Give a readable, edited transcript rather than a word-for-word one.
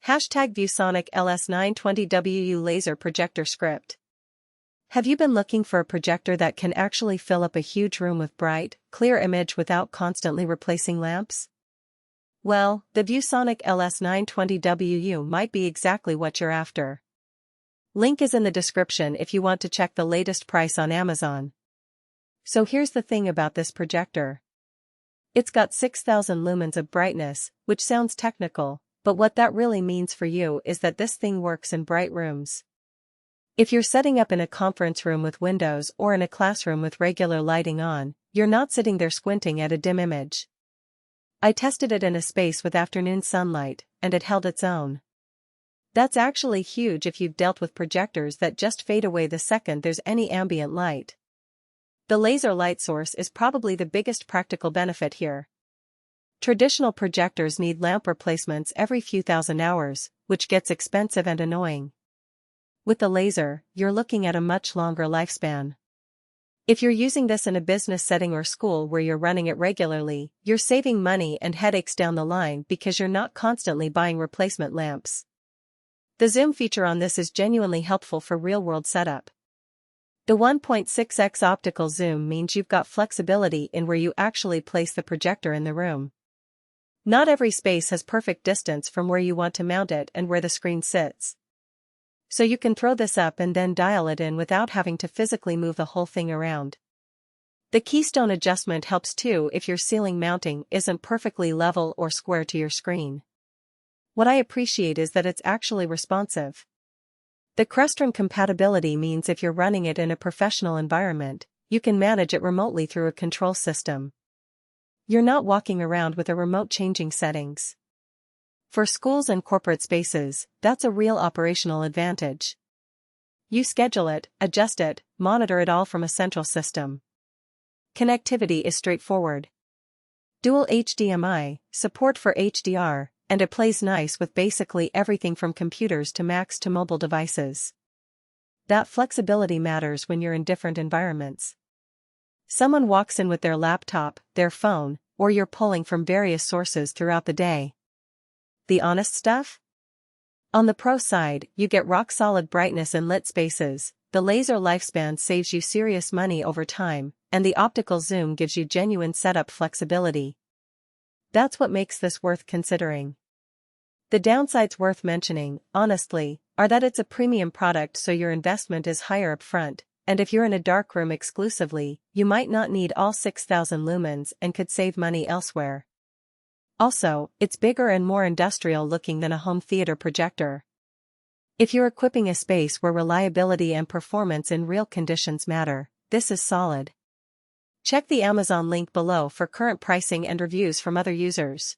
Hashtag ViewSonic LS920WU laser projector script. Have you been looking for a projector that can actually fill up a huge room with bright, clear image without constantly replacing lamps? Well, the ViewSonic LS920WU might be exactly what you're after. Link is in the description if you want to check the latest price on Amazon. So here's the thing about this projector. It's got 6,000 lumens of brightness, which sounds technical, but what that really means for you is that this thing works in bright rooms. If you're setting up in a conference room with windows or in a classroom with regular lighting on, you're not sitting there squinting at a dim image. I tested it in a space with afternoon sunlight, and it held its own. That's actually huge if you've dealt with projectors that just fade away the second there's any ambient light. The laser light source is probably the biggest practical benefit here. Traditional projectors need lamp replacements every few thousand hours, which gets expensive and annoying. With the laser, you're looking at a much longer lifespan. If you're using this in a business setting or school where you're running it regularly, you're saving money and headaches down the line because you're not constantly buying replacement lamps. The zoom feature on this is genuinely helpful for real-world setup. The 1.6x optical zoom means you've got flexibility in where you actually place the projector in the room. Not every space has perfect distance from where you want to mount it and where the screen sits. So you can throw this up and then dial it in without having to physically move the whole thing around. The keystone adjustment helps too if your ceiling mounting isn't perfectly level or square to your screen. What I appreciate is that it's actually responsive. The Crestron compatibility means if you're running it in a professional environment, you can manage it remotely through a control system. You're not walking around with a remote changing settings. For schools and corporate spaces, that's a real operational advantage. You schedule it, adjust it, monitor it all from a central system. Connectivity is straightforward. Dual HDMI, support for HDR, and it plays nice with basically everything from computers to Macs to mobile devices. That flexibility matters when you're in different environments. Someone walks in with their laptop, their phone, or you're pulling from various sources throughout the day. The honest stuff? On the pro side, you get rock-solid brightness in lit spaces, the laser lifespan saves you serious money over time, and the optical zoom gives you genuine setup flexibility. That's what makes this worth considering. The downsides worth mentioning, honestly, are that it's a premium product so your investment is higher up front, and if you're in a dark room exclusively, you might not need all 6,000 lumens and could save money elsewhere. Also, it's bigger and more industrial looking than a home theater projector. If you're equipping a space where reliability and performance in real conditions matter, this is solid. Check the Amazon link below for current pricing and reviews from other users.